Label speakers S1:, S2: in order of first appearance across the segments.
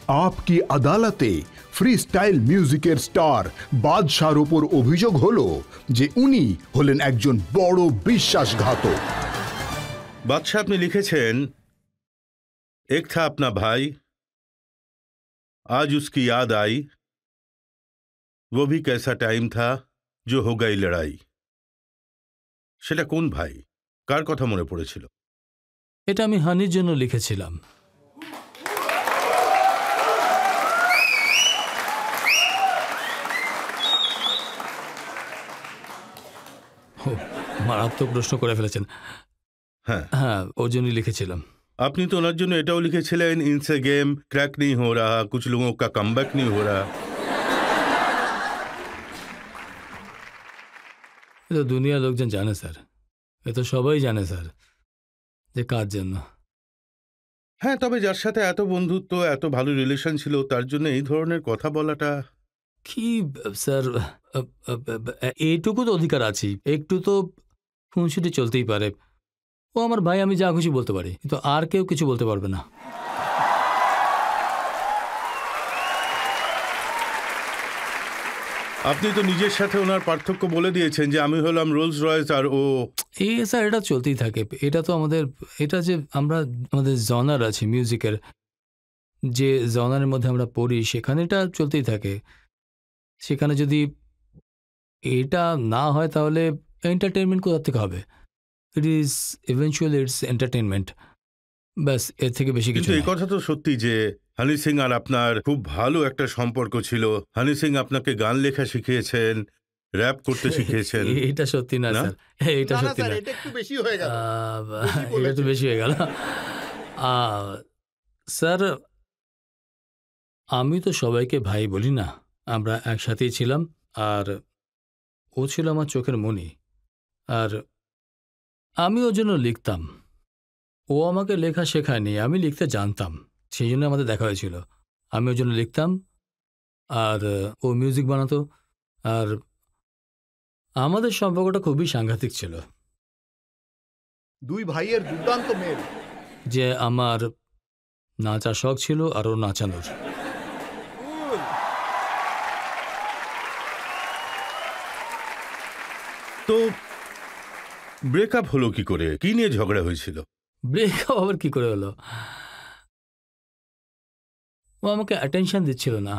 S1: আপকি আদালতে free style মিউজিকের star বাদশার উপর অভিযোগ হলো যে উনি হলেন একজন বড় বিশ্বাসঘাতক।
S2: बादशाह আপনি লিখেছেন, एक था अपना भाई, आज उसकी याद आई, वो भी कैसा टाइम था जो हो गई लड़ाई। সেটা কোন ভাই, কার কথা মনে পড়েছিল?
S3: এটা আমি হানির জন্য লিখেছিলাম। মারাত্মক প্রশ্ন করে ফেলেছেন।
S2: হ্যাঁ
S3: হ্যাঁ, ওর জন্যই লিখেছিলাম।
S2: আপনি তো ওনার জন্য এটাও লিখেছিলেন, ইনসে गेम क्रैक नहीं हो रहा, कुछ लोगों का कमबैक नहीं हो रहा।
S3: এটা দুনিয়ার লোকজন জানে স্যার, এ তো সবাই জানে স্যার যে কার জন্য।
S2: হ্যাঁ, তবে যার সাথে এত বন্ধুত্ব, এত ভালো রিলেশন ছিল, তার জন্য এই ধরনের কথা বলাটা।
S3: কি স্যার, এইটুকু তো অধিকার আছে, একটু তো খুনসুটি চলতেই পারে। ও আমার ভাই, আমি যা খুশি বলতে পারি, কিন্তু আর কেউ কিছু বলতে পারবে না।
S2: আপনি তো নিজের সাথে ওনার পার্থক্য বলে দিয়েছেন যে আমি হলাম রোলস রয়েস আর ও।
S3: এই স্যার, এটা চলতেই থাকে। এটা তো আমাদের, এটা যে আমরা আমাদের জনার আছে মিউজিকের, যে জনারের মধ্যে আমরা পড়ি, সেখানে এটা চলতেই থাকে। সেখানে যদি এটা না হয় তাহলে এন্টারটেনমেন্ট কোথা থেকে হবে? It is eventually it's entertainment, ব্যাস, এর থেকে বেশি কিছু
S2: কিন্তু এই
S3: না।
S2: কথা তো সত্যি যে হানি সিং আর আপনার খুব ভালো একটা সম্পর্ক ছিল। হানি সিং আপনাকে গান লেখা শিখিয়েছেন, র‍্যাপ করতে শিখিয়েছেন।
S3: এটা সত্যি না
S2: না?
S3: স্যার, এটা সত্যি না।
S1: এটা একটু বেশি হয়ে গেল।
S3: এটা একটু বেশি হয়ে গেল। স্যার, আমি তো সবাইকে ভাই বলি না, আমরা একসাথেই ছিলাম। আর ও ছিল আমার চোখের মণি, আর আমি ওর জন্য লিখতাম। ও আমাকে লেখা শেখায়নি, আমি লিখতে জানতাম, সেই জন্য আমাদের দেখা হয়েছিল। আমি ওর জন্য লিখতাম, আর ও মিউজিক বানাতো। আর আমাদের সম্পর্কটা খুবই সাংঘাতিক ছিল,
S1: দুই ভাইয়ের দুর্দান্ত মেল।
S3: যে আমার নাচার শখ ছিল আর ও নাচানোর।
S2: তো ব্রেকআপ হলো কি করে? কি নিয়ে ঝগড়া হয়েছিল?
S3: ব্রেকআপ আবার কি করে হলো? ও আমাকে অ্যাটেনশন দিচ্ছিল না।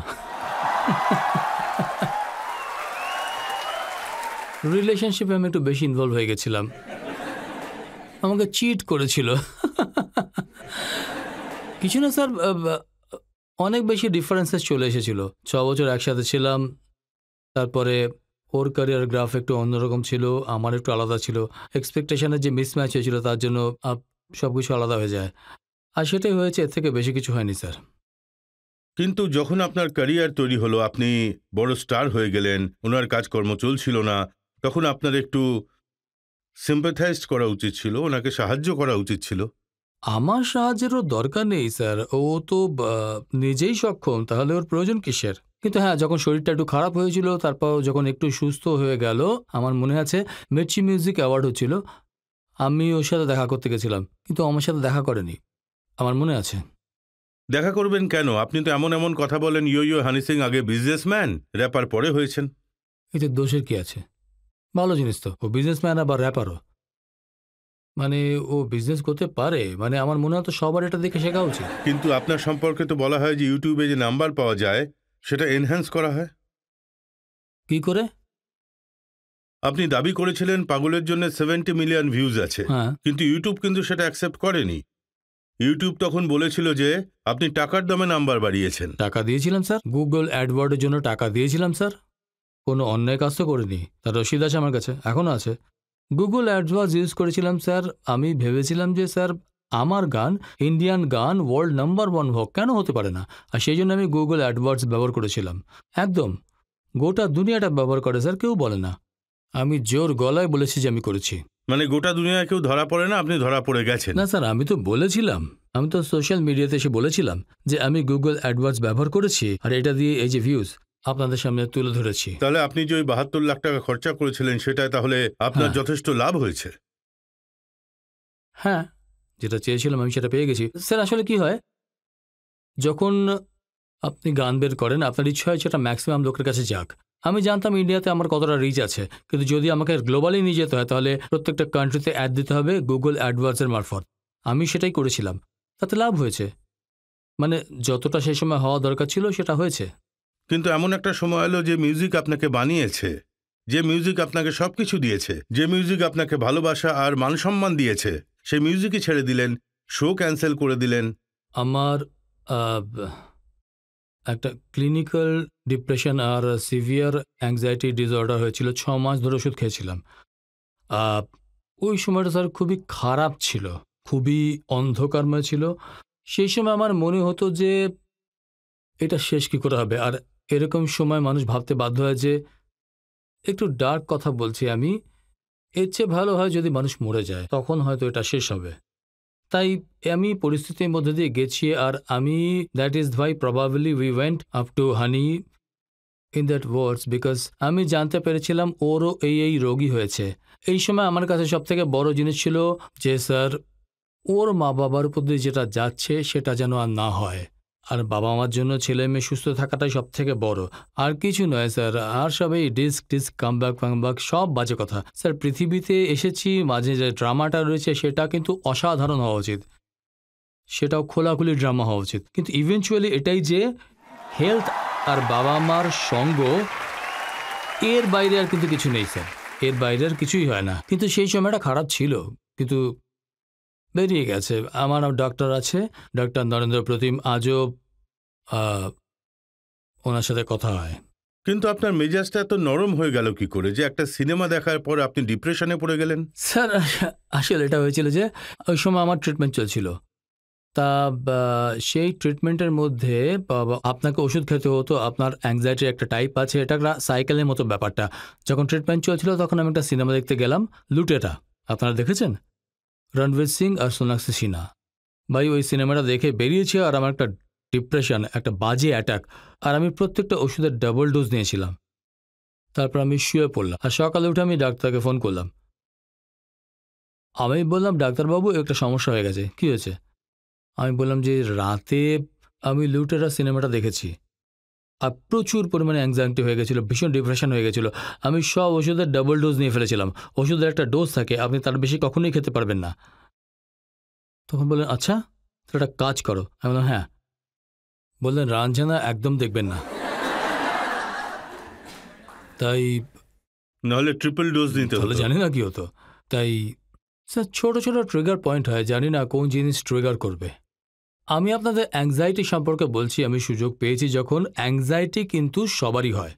S3: রিলেশনশিপে আমি একটু বেশি ইনভলভ হয়ে গেছিলাম, আমাকে চিট করেছিল। কিছু না স্যার, অনেক বেশি ডিফারেন্সেস চলে এসেছিল। 6 বছর একসাথে ছিলাম, তারপরে ওর ক্যারিয়ার গ্রাফ একটু অন্যরকম ছিল, আমার একটু আলাদা ছিল। এক্সপেকটেশনের যে মিসম্যাচ হয়েছিল, তার জন্য সব কিছু আলাদা হয়ে যায়। আর সেটাই হয়েছে, এর থেকে বেশি কিছু হয়নি স্যার।
S2: কিন্তু যখন আপনার ক্যারিয়ার তৈরি হলো, আপনি বড় স্টার হয়ে গেলেন, ওনার কাজকর্ম চলছিল না, তখন আপনার একটু সিম্প্যাথাইজ করা উচিত ছিল, ওনাকে সাহায্য করা উচিত ছিল।
S3: আমার সাহায্যেরও দরকার নেই স্যার, ও তো নিজেই সক্ষম, তাহলে ওর প্রয়োজন কিসের? কিন্তু হ্যাঁ, যখন শরীরটা একটু খারাপ হয়েছিল, তারপর যখন একটু সুস্থ হয়ে গেল, আমার মনে আছে মির্চি মিউজিক অ্যাওয়ার্ড হচ্ছিল, আমি ওর সাথে দেখা করতে গেছিলাম, কিন্তু আমার সাথে দেখা করেনি, আমার মনে আছে।
S2: দেখা করবেন কেন? আপনি তো এমন এমন কথা বলেন, ইয়ো হানি সিং আগে বিজনেসম্যান, র্যাপার পরে হয়েছেন।
S3: এতে দোষের কি আছে? ভালো জিনিস তো, ও বিজনেসম্যান আবার র্যাপারও। মানে ও বিজনেস করতে পারে, মানে আমার মনে হয় তো সবার এটা দেখে শেখা উচিত।
S2: কিন্তু আপনার সম্পর্কে তো বলা হয় যে ইউটিউবে যে নাম্বার পাওয়া যায় সেটা এনহ্যান্স করা হয়।
S3: কি করে?
S2: আপনি দাবি করেছিলেন পাগলের জন্য 70 মিলিয়ন ভিউজ আছে,
S3: হ্যাঁ,
S2: কিন্তু ইউটিউব কিন্তু সেটা অ্যাকসেপ্ট করেনি। ইউটিউব তখন বলেছিল যে আপনি টাকার দামে নাম্বার বাড়িয়েছেন।
S3: টাকা দিয়েছিলাম স্যার, গুগল অ্যাডওয়ার্ডের জন্য টাকা দিয়েছিলাম স্যার, কোনো অন্যায় কাজ তো করিনি, তার রসিদ আছে আমার কাছে, এখনও আছে। গুগল অ্যাডওয়ার্ডস ইউজ করেছিলাম স্যার, আমি ভেবেছিলাম যে স্যার আমার গান ইন্ডিয়ান গান ওয়ার্ল্ড নাম্বার 1 হোক, কেন হতে পারে না? আর সেই জন্য আমি গুগল অ্যাডওয়ার্ডস ব্যবহার করেছিলাম। একদম গোটা দুনিয়াটা ব্যবহার করে স্যার, কেউ বলে না। আমি জোর গলায় বলেছি যে আমি করেছি।
S2: মানে গোটা দুনিয়ায় কেউ ধরা পড়ে না, আপনি ধরা পড়ে গেছেন।
S3: না স্যার, আমি তো বলেছিলাম, আমি তো সোশ্যাল মিডিয়াতে এসে বলেছিলাম যে আমি গুগল অ্যাডওয়ার্ডস ব্যবহার করেছি, আর এটা দিয়ে এই যে ভিউজ আপনাদের সামনে তুলে ধরেছি।
S2: তাহলে আপনি যে ওই 72 লাখ টাকা খরচা করেছিলেন, সেটাই তাহলে আপনার যথেষ্ট লাভ হয়েছে।
S3: হ্যাঁ, যেটা চেয়েছিলাম আমি সেটা পেয়ে গেছি স্যার। আসলে কি হয়, যখন আপনি গান বের করেন, আপনার ইচ্ছা হয় সেটা ম্যাক্সিমাম লোকের কাছে যাক। আমি জানতাম ইন্ডিয়াতে আমার কতটা রিচ আছে, কিন্তু যদি আমাকে গ্লোবালি নিয়ে যেতে হয় তাহলে প্রত্যেকটা কান্ট্রিতে অ্যাড দিতে হবে গুগল অ্যাডওয়ার্ডসের মারফত। আমি সেটাই করেছিলাম, তাতে লাভ হয়েছে, মানে যতটা সেই সময় হওয়া দরকার ছিল সেটা হয়েছে।
S2: কিন্তু এমন একটা সময় এলো যে মিউজিক আপনাকে বানিয়েছে, যে মিউজিক আপনাকে সবকিছু দিয়েছে, যে মিউজিক আপনাকে ভালোবাসা আর মানসম্মান দিয়েছে, সেই মিউজিকই ছেড়ে দিলেন, শো ক্যান্সেল করে দিলেন।
S3: আমার একটা ক্লিনিক্যাল ডিপ্রেশন আর সিভিয়ার অ্যাংজাইটি ডিসঅর্ডার হয়েছিল, 6 মাস ধরে ওষুধ খেয়েছিলাম। ওই সময়টা স্যার খুবই খারাপ ছিল, খুবই অন্ধকারময় ছিল। সেই সময় আমার মনে হতো যে এটা শেষ কী করে হবে, আর এরকম সময় মানুষ ভাবতে বাধ্য হয় যে একটু ডার্ক কথা বলছি আমি, এর চেয়ে ভালো হয় যদি মানুষ মরে যায়, তখন হয়তো এটা শেষ হবে। তাই আমি পরিস্থিতির মধ্যে দিয়ে গেছি, আর আমি দ্যাট ইজ ভাই probably we went up to honey in that words, because আমি জানতে পেরেছিলাম ওরও এই রোগী হয়েছে। এই সময় আমার কাছে সবথেকে বড় জিনিস ছিল যে স্যার ওর মা বাবার উপর দিয়ে যেটা যাচ্ছে সেটা যেন আর না হয়, আর বাবা মার জন্য ছেলে মেয়ে সুস্থ থাকাটাই সব থেকে বড়, আর কিছু নয় স্যার। আর সব এই ডিস্ক কামব্যাক সব বাজে কথা স্যার। পৃথিবীতে এসেছি, মাঝে যে ড্রামাটা রয়েছে সেটা কিন্তু অসাধারণ হওয়া উচিত, সেটাও খোলাখুলি ড্রামা হওয়া উচিত, কিন্তু ইভেনচুয়ালি এটাই যে হেলথ আর বাবা মার সঙ্গ, এর বাইরে আর কিন্তু কিছু নেই স্যার, এর বাইরে আর কিছুই হয় না। কিন্তু সেই সময়টা খারাপ ছিল, কিন্তু বেরিয়ে গেছে। আমার ডক্টর আছে, ডক্টর নরেন্দ্র প্রতিম, আজও ওনার সাথে কথা হয়।
S2: কিন্তু আপনার মেজাজটা এত নরম হয়ে গেল কি করে যে একটা সিনেমা দেখার পর আপনি ডিপ্রেশনে পড়ে গেলেন?
S3: স্যার আসলে এটা হয়েছিল যে ওই সময় আমার ট্রিটমেন্ট চলছিল, তা সেই ট্রিটমেন্টের মধ্যে আপনাকে ওষুধ খেতে হতো, আপনার অ্যাংজাইটির একটা টাইপ আছে, এটা একটা সাইকেলের মতো ব্যাপারটা। যখন ট্রিটমেন্ট চলছিল তখন আমি একটা সিনেমা দেখতে গেলাম, লুটেরা, আপনারা দেখেছেন? রণবীর সিং আর সোনাক্ষী সিনহা। ভাই ওই সিনেমাটা দেখে বেরিয়েছি, আর আমার একটা ডিপ্রেশন, একটা বাজে অ্যাটাক, আর আমি প্রত্যেকটা ওষুধের ডাবল ডোজ নিয়েছিলাম। তারপর আমি শুয়ে পড়লাম, আর সকালে উঠে আমি ডাক্তারকে ফোন করলাম। আমি বললাম, ডাক্তারবাবু একটা সমস্যা হয়ে গেছে। কী হয়েছে? আমি বললাম যে রাতে আমি লুটেরা সিনেমাটা দেখেছি, আর প্রচুর পরিমাণে অ্যাংজাইটি হয়ে গেছিলো, ভীষণ ডিপ্রেশন হয়ে গেছিলো। আমি সব ওষুধের ডাবল ডোজ নিয়ে ফেলেছিলাম। ওষুধের একটা ডোজ থাকে, আপনি তার বেশি কখনোই খেতে পারবেন না। তখন বললেন, আচ্ছা তো একটা কাজ করো। আমি বললাম, হ্যাঁ। বললেন, রাঞ্জানা একদম দেখবেন না। তাই
S2: নাহলে ট্রিপল ডোজ নিতে হতো।
S3: জানি না কি হতো। তাই স্যার ছোট ছোট ট্রিগার পয়েন্ট হয়, জানি না কোন জিনিস ট্রিগার করবে। আমি আপনাদের অ্যাংজাইটি সম্পর্কে বলছি। আমি সুযোগ পেয়েছি যখন, অ্যাংজাইটি কিন্তু সবারই হয়,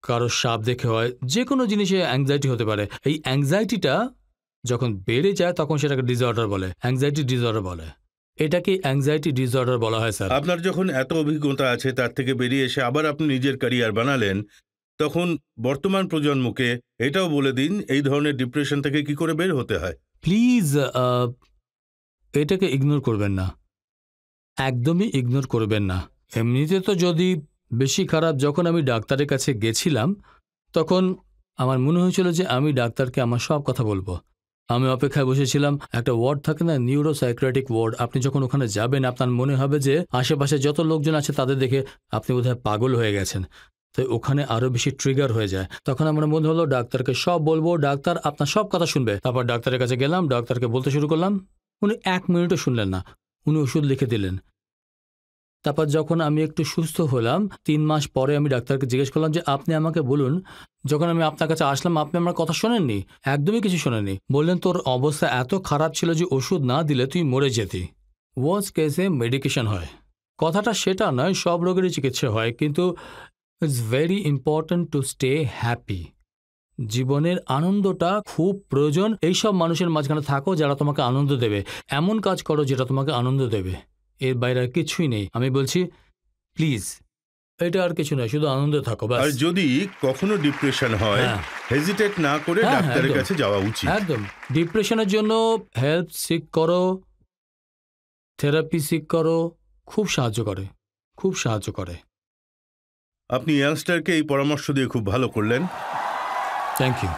S3: কারো সাপ দেখে হয়, যে কোনো জিনিসে অ্যাংজাইটি হতে পারে। এই অ্যাংজাইটিটা যখন বেড়ে যায় তখন সেটাকে ডিসঅর্ডার বলে, অ্যাংজাইটি ডিসঅর্ডার বলে। এটাকে অ্যাংজাইটি ডিসঅর্ডার বলা হয় স্যার।
S2: আপনার যখন এত অভিজ্ঞতা আছে, তার থেকে বেরিয়ে এসে আবার আপনি নিজের ক্যারিয়ার বানালেন, তখন বর্তমান প্রজন্মকে এটাও বলে দিন এই ধরনের ডিপ্রেশন থেকে কি করে বের হতে হয়।
S3: প্লিজ এটাকে ইগনোর করবেন না, একদমই ইগনোর করবেন না। এমনিতে তো যদি বেশি খারাপ, যখন আমি ডাক্তারের কাছে গেছিলাম তখন আমার মনে হয়েছিল যে আমি ডাক্তারকে আমার সব কথা বলবো। আমি অপেক্ষায় বসেছিলাম, একটা ওয়ার্ড থাকে না, নিউরোসাইকিয়াট্রিক ওয়ার্ড। আপনি যখন ওখানে যাবেন আপনার মনে হবে যে আশেপাশে যত লোকজন আছে তাদের দেখে আপনি বোধহয় পাগল হয়ে গেছেন, তো ওখানে আরও বেশি ট্রিগার হয়ে যায়। তখন আমার মনে হলো ডাক্তারকে সব বলবো, ডাক্তার আপনার সব কথা শুনবে। তারপর ডাক্তারের কাছে গেলাম, ডাক্তারকে বলতে শুরু করলাম, উনি 1 মিনিটও শুনলেন না, উনি ওষুধ লিখে দিলেন। তারপর যখন আমি একটু সুস্থ হলাম 3 মাস পরে, আমি ডাক্তারকে জিজ্ঞেস করলাম যে আপনি আমাকে বলুন, যখন আমি আপনার কাছে আসলাম আপনি আমার কথা শোনেননি? একদমই কিছু শোনেননি। বললেন তোর অবস্থা এত খারাপ ছিল যে ওষুধ না দিলে তুই মরে যেতি। ওয়ার্স্ট কেসে মেডিকেশন হয়। কথাটা সেটা নয়, সব রোগেরই চিকিৎসা হয়, কিন্তু it's very important to stay happy. জীবনের আনন্দটা খুব প্রয়োজন। এইসব মানুষের মাঝখানে থাকো যারা তোমাকে আনন্দ দেবে, এমন কাজ করো যেটা তোমাকে আনন্দ দেবে, এর বাইরে আর কিছুই নেই। আমি বলছি প্লিজ, এটা আর কিছু নয়, শুধু আনন্দে থাকো ব্যাস।
S2: আর যদি কখনো ডিপ্রেশন হয়, হেজিটেট না করে ডাক্তারের কাছে যাওয়া উচিত।
S3: একদম। ডিপ্রেশনের জন্য হেল্প সিক করো, থেরাপি সিক করো, খুব সাহায্য করে, খুব সাহায্য করে।
S2: আপনি ইয়াংস্টারকে এই পরামর্শ দিয়ে খুব ভালো করলেন।
S3: Thank you.